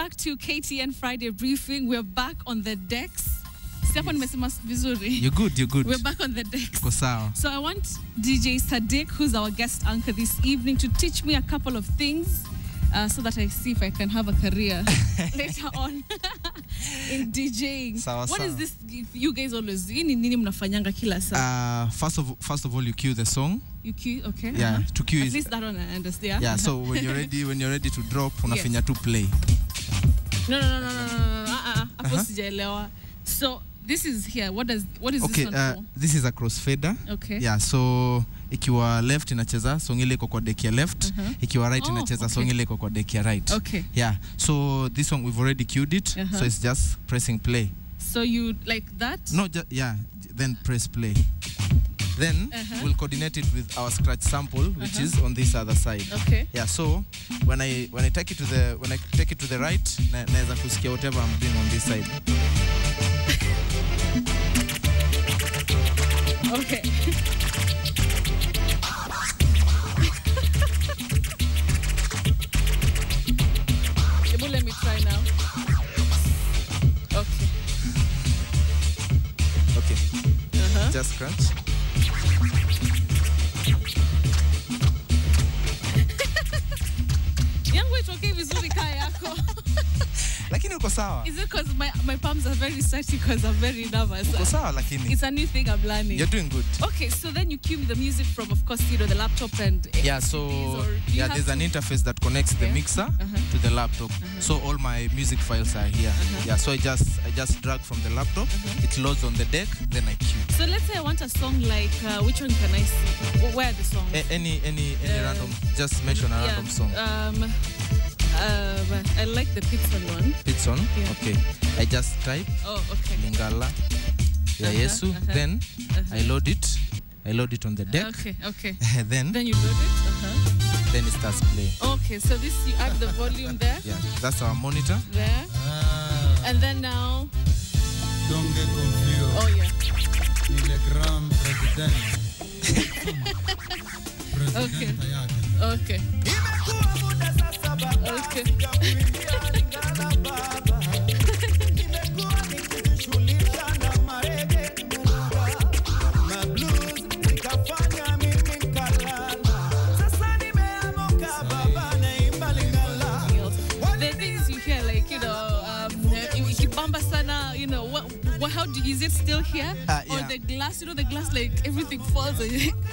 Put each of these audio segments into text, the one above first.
back to KTN Friday briefing. We're back on the decks. You're good, you're good. We're back on the decks. So I want DJ Sadic, who's our guest anchor this evening, to teach me a couple of things so that I see if I can have a career later on in DJing. What is this you guys always do? First of all, you cue the song. You cue, okay. Yeah, to cue at least that one I understand. Yeah, so when you're ready to drop, unafinya to play. No. So this is here. What is this one for? This is a crossfader. Okay. Yeah, so ikiwa left inacheza song ile iko kwa deck ya left, ikiwa right inacheza song ile iko kwa deck ya right. Okay. Yeah. So this one we've already cued it, so it's just pressing play. So you like that? No, then press play. Then we'll coordinate it with our scratch sample, which is on this other side. Okay. Yeah. So when I take it to the right, naeza kusikia whatever I'm doing on this side. Okay. Let me try now. Okay. Okay. Just scratch. Lakini uko sawa. Is it because my palms are very sweaty because I'm very nervous? Uko sawa lakini. It's a new thing I'm learning. You're doing good. Okay, so then you cue me the music from, of course, the laptop and there's an interface that connects the mixer to the laptop. So all my music files are here. Yeah, so I just drag from the laptop. It loads on the deck, then I cue. So let's say I want a song like which one can I see? Where are the songs? Any random. Just mention a random song. I like the Pitson one. Pitson? Yeah. Okay. I just type. Oh, okay. Lingala. Yeah, Yesu. Then I load it on the deck. Okay. then you load it. Then it starts playing. Okay, so this you add the volume there. Yeah, that's our monitor. There. And then now. Don't get confused. Oh yeah. Okay. The things you hear, like, how is it still here? Or the glass, the glass, like everything falls,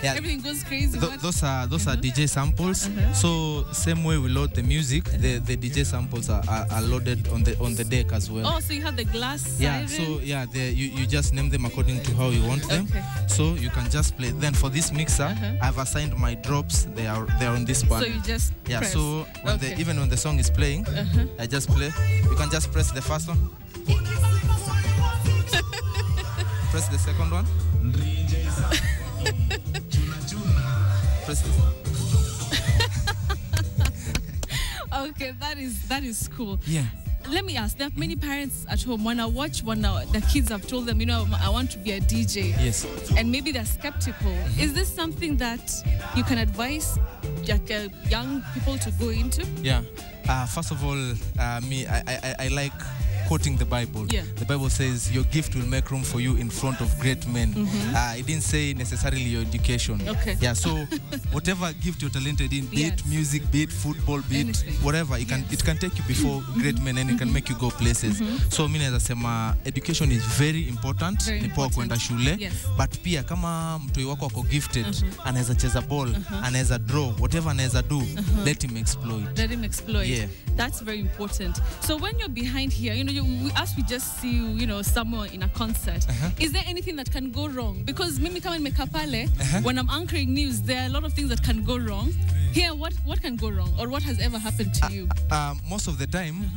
everything goes crazy. Those are DJ samples. So same way we load the music, the DJ samples are loaded on the deck as well. Oh, so you have the glass siren? So you just name them according to how you want them. So you can just play. Then for this mixer, I've assigned my drops. They are on this part. So you just press. So even when the song is playing, I just play. You can just press the first one. Press the second one. Press this. Okay, that is cool. Yeah. Let me ask, there are many parents at home, when I watch the kids have told them, I want to be a DJ. Yes. And maybe they're skeptical. Is this something that you can advise young people to go into? Yeah. First of all, I like quoting the Bible. Yeah. The Bible says your gift will make room for you in front of great men. It didn't say necessarily your education. Okay. Yeah, so whatever gift you're talented in, be it music, be it football, be it whatever, it can take you before great men and it can make you go places. So mimi naweza sema education is very important. Ni poa kwenda shule. But pia kama mtoi wako ako gifted, anaweza cheza ball, anaweza draw, whatever anaweza do, let him exploit. Let him exploit. Yeah. That's very important. So when you're behind here, as we just see you, somewhere in a concert, is there anything that can go wrong? Because mimi kama nimekaa pale, when I'm anchoring news, there are a lot of things that can go wrong. Here, what can go wrong, or what has ever happened to you? Most of the time,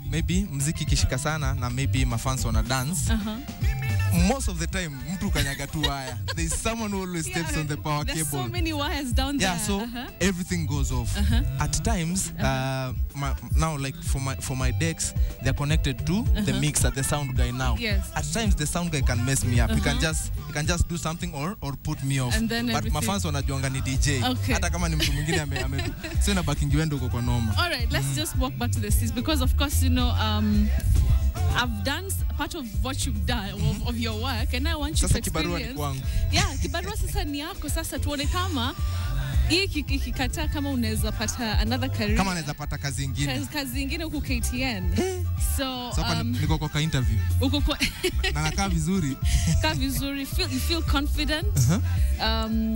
maybe muziki kishika sana na maybe mafans wana dance. most of the time, mtu kanyaga tu wire. There's someone who always steps on the power cable. There's so many wires down there. Yeah, so everything goes off. At times, now like for my decks, they're connected to the mixer, the sound guy now. Yes. At times, the sound guy can mess me up. He can just do something or put me off. And then but my fans wanajuanga ni DJ. Okay. Hata kama ni mtu mwingine so na backing wendo uko kwa noma. All right, let's just walk back to the seats because of course, you know, I've done part of what you've done of your work, and I want you to experience. Yeah, kibarua sasa ni yako. Sasa tuone kama hii kikikataa kama unaweza pata another career. Kama unaweza pata kazi nyingine. Kazi nyingine huko KTN. So niko kwa interview. Uko kwa na nakaa vizuri. Kaa vizuri. You feel confident.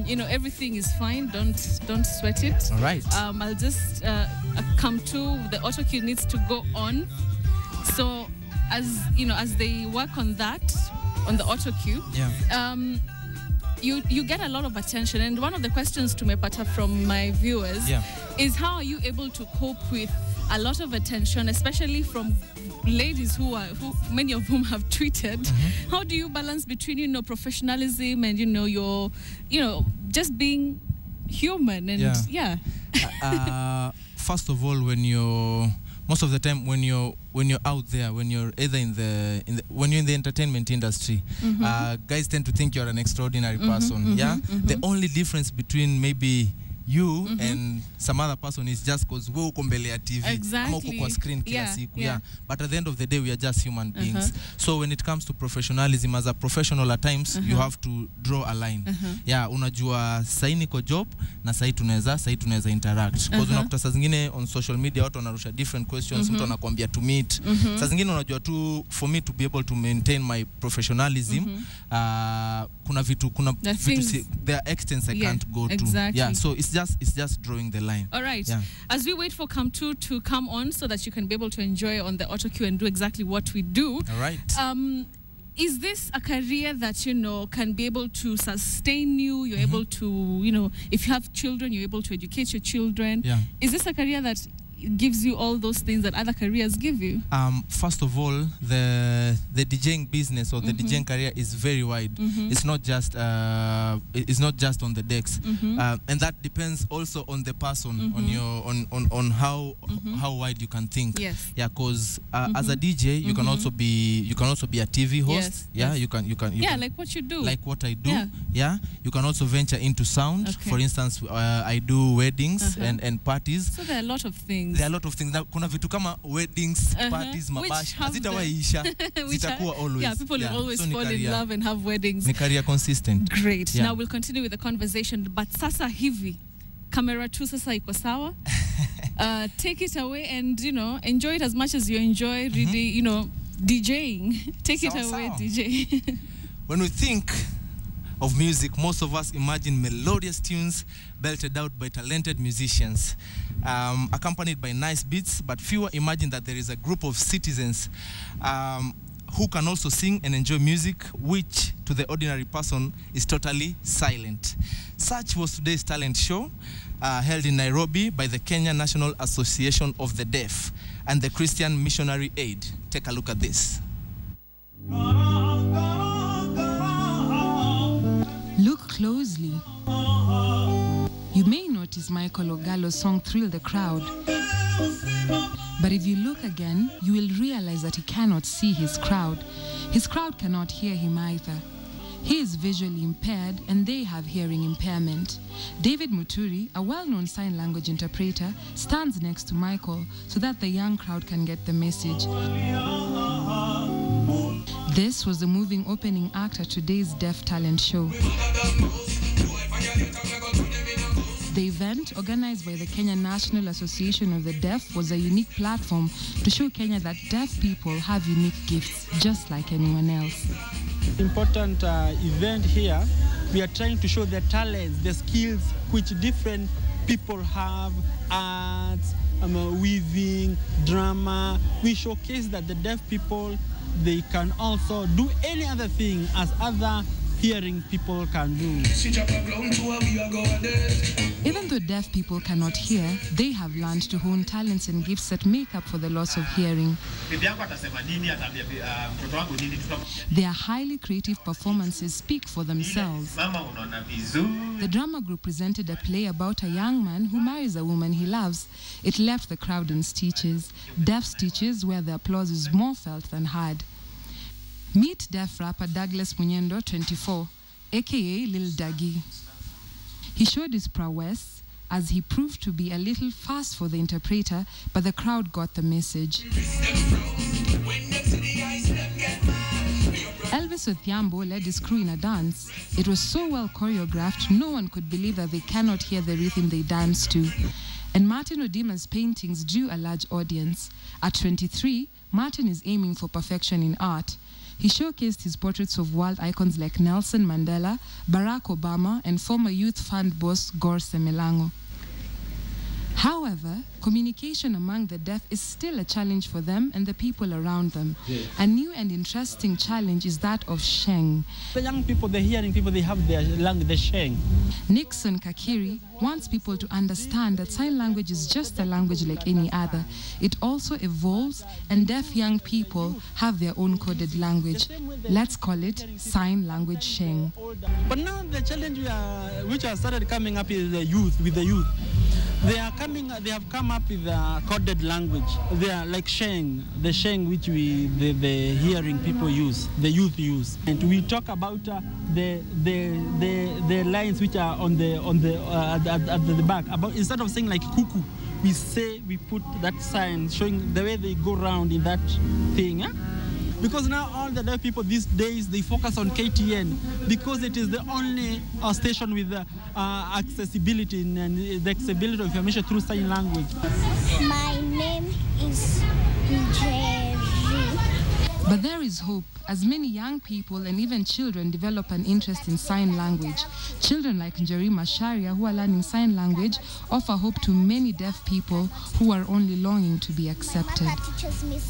You know, everything is fine. Don't sweat it. All right. I'll just come to the auto cue needs to go on. So as you know, as they work on that, on the auto cue, you get a lot of attention. And one of the questions to Mepata from my viewers is how are you able to cope with a lot of attention, especially from ladies who many of whom have tweeted? How do you balance between, you know, professionalism and, you know, your, you know, just being human and first of all, most of the time when you're out there, when you're either when you're in the entertainment industry, guys tend to think you're an extraordinary person. The only difference between maybe you and some other person is just because wewe uko mbele ya TV ama uko kwa screen kila siku. But at the end of the day, we are just human beings. So when it comes to professionalism, as a professional, at times you have to draw a line. Unajua sahi niko job na sahi tunaweza interact. Because unakuta saa zingine on social media watu wanarusha different questions, mtu anakuambia to meet. Saa zingine unajua tu for me to be able to maintain my professionalism, there are extents I can't go to. So it's just drawing the line. All right. As we wait for Come2 to come on so that you can be able to enjoy on the auto cue and do exactly what we do. All right. Is this a career that, you know, can be able to sustain you? You're able to, you know, if you have children, you're able to educate your children. Is this a career that gives you all those things that other careers give you? First of all, the DJing business or the DJing career is very wide. It's not just on the decks, and that depends also on the person, on your on how wide you can think. Because as a DJ, you can also be a TV host. You can like what you do, like what I do. You can also venture into sound. For instance, I do weddings and parties. So there are a lot of things. There are a lot of things. Kuna vitu kama weddings, parties, mabash, hazitawaisha, zitakuwa always. Yeah, people will always fall in love and have weddings. Ni career consistent. Great. Now we'll continue with the conversation. But sasa hivi, camera 2 sasa iko sawa. Take it away and, you know, enjoy it as much as you enjoy really, you know, DJing. Take it away, DJ. When we think of music, most of us imagine melodious tunes belted out by talented musicians, accompanied by nice beats, but fewer imagine that there is a group of citizens who can also sing and enjoy music, which to the ordinary person is totally silent. Such was today's talent show, held in Nairobi by the Kenya National Association of the Deaf and the Christian Missionary Aid. Take a look at this. Look closely. You may notice Michael Ogalo's song Thrill the Crowd. But if you look again, you will realize that he cannot see his crowd. His crowd cannot hear him either. He is visually impaired and they have hearing impairment. David Muturi, a well-known sign language interpreter, stands next to Michael so that the young crowd can get the message. This was the moving opening act at today's Deaf Talent Show. The event, organized by the Kenya National Association of the Deaf, was a unique platform to show Kenya that deaf people have unique gifts, just like anyone else. Important event here, we are trying to show the talents, the skills which different people have, arts, weaving, drama. We showcase that the deaf people, they can also do any other thing as other hearing people can do. Even though deaf people cannot hear, they have learned to hone talents and gifts that make up for the loss of hearing. Their highly creative performances speak for themselves. The drama group presented a play about a young man who marries a woman he loves. It left the crowd in stitches, deaf stitches where the applause is more felt than heard. Meet deaf rapper Douglas Munyendo, 24, aka Lil Daggy. He showed his prowess as he proved to be a little fast for the interpreter, but the crowd got the message. Elvis Odhiambo led his crew in a dance. It was so well choreographed, no one could believe that they cannot hear the rhythm they dance to. And Martin Odima's paintings drew a large audience. At 23, Martin is aiming for perfection in art. He showcased his portraits of world icons like Nelson Mandela, Barack Obama, and former Youth Fund boss Gore Semelango. However, communication among the deaf is still a challenge for them and the people around them. A new and interesting challenge is that of Sheng. The young people, the hearing people, they have their language, the Sheng. Nixon Kakiri wants people to understand that sign language is just a language like any other. It also evolves, and deaf young people have their own coded language. Let's call it sign language Sheng. But now the challenge which has started coming up is the youth, with the youth. They have come up with a coded language. They are like Sheng, the Sheng which the hearing people use, the youth use. And we talk about the lines which are at the back. About, instead of saying like cuckoo, we put that sign showing the way they go around in that thing. Huh? Because now all the deaf people these days, they focus on KTN because it is the only station with accessibility and the accessibility of information through sign language. My name is Jerry. But there is hope, as many young people and even children develop an interest in sign language. Children like Njeri Masharia, who are learning sign language, offer hope to many deaf people who are only longing to be accepted.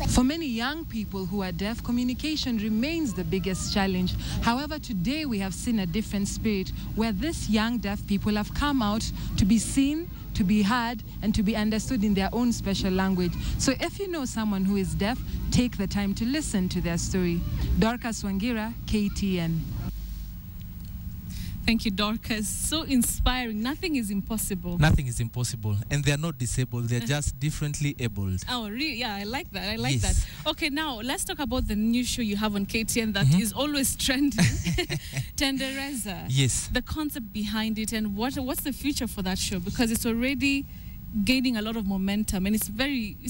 For many young people who are deaf, communication remains the biggest challenge. However, today we have seen a different spirit, where these young deaf people have come out to be seen, to be heard, and to be understood in their own special language. So if you know someone who is deaf, take the time to listen to their story. Dorcas Wangira, KTN. Thank you, Dorcas. So inspiring. Nothing is impossible. Nothing is impossible. And they are not disabled. They're just differently abled. Oh, really? Yeah, I like that. I like that. Okay, now let's talk about the new show you have on KTN that is always trending. Tendereza. Yes. The concept behind it and what's the future for that show? Because it's already gaining a lot of momentum and it's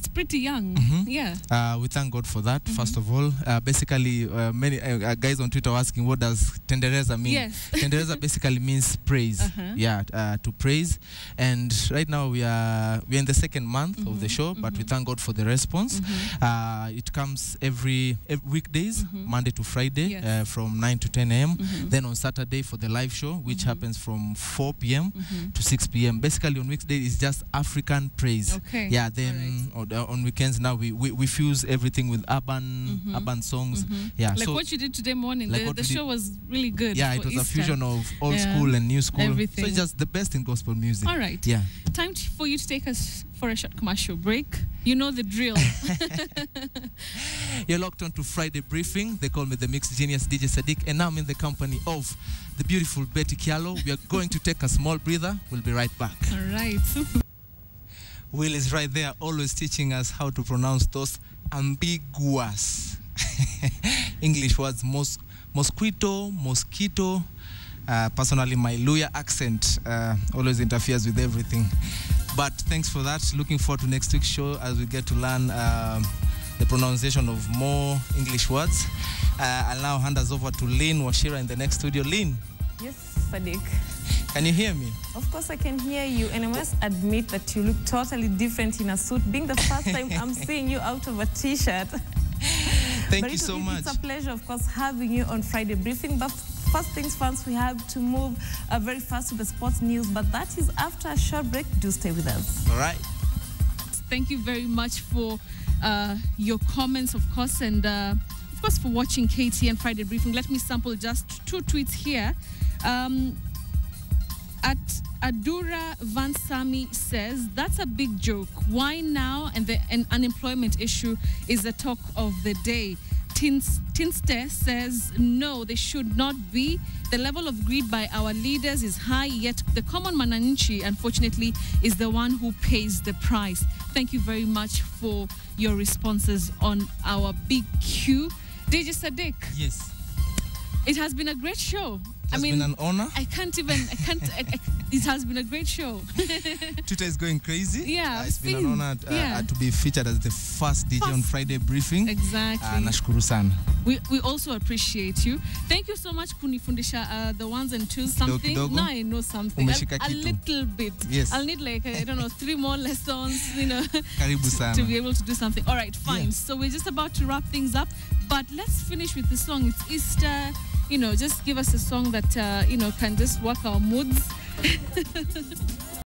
pretty young. Yeah. We thank God for that. First of all, basically many guys on Twitter are asking, what does Tendereza mean? Yes. Tendereza basically means praise. Yeah, to praise. And right now we're in the second month of the show, but we thank God for the response. It comes every weekdays, Monday to Friday, from 9 to 10 a.m. Then on Saturday for the live show, which happens from 4 p.m. to 6 p.m. Basically on weekdays it's just African praise. Okay. Yeah, then on weekends now we fuse everything with urban songs. Yeah. Like so what you did today morning, like the show was really good. Yeah, it was Easter. A fusion of old school and new school. Everything. So it's just the best in gospel music. All right. Yeah. Time for you to take us for a short commercial break. You know the drill. You're locked on to Friday Briefing. They call me the Mixed Genius DJ Sadic, and now I'm in the company of the beautiful Betty Kialo. We are going to take a small breather. We'll be right back. All right. Will is right there, always teaching us how to pronounce those ambiguous English words. Mosquito. Personally, my Luya accent always interferes with everything. But thanks for that. Looking forward to next week's show as we get to learn the pronunciation of more English words. I'll now hand us over to Lynn Washira in the next studio. Lynn. Yes, Sadic. Can you hear me? Of course I can hear you, and I must admit that you look totally different in a suit, being the first time I'm seeing you out of a t-shirt. Thank you so much. It's a pleasure, of course, having you on Friday Briefing. But first things first, we have to move very fast to the sports news, but that is after a short break. Do stay with us. All right. Thank you very much for your comments, of course, and of course, for watching KTN Friday Briefing. Let me sample just 2 tweets here. At Adura Van Sami says, that's a big joke. Why now? And the unemployment issue is the talk of the day. Tinste says, no, they should not be. The level of greed by our leaders is high, yet the common mananchi, unfortunately, is the one who pays the price. Thank you very much for your responses on our big Q. DJ Sadic. Yes. It has been a great show. It has been an honor. It has been a great show. Twitter is going crazy. Yeah. It's been an honor to be featured as the first DJ on Friday Briefing. Exactly. Nashukuru sana. We also appreciate you. Thank you so much, kunifundisha the ones and twos something. Kidogo. Now I know something. A little bit. Yes. I'll need like, I don't know, 3 more lessons, Karibu sana. to be able to do something. All right, fine. Yeah. So we're just about to wrap things up, but let's finish with the song. It's Easter. Just give us a song that, can just work our moods.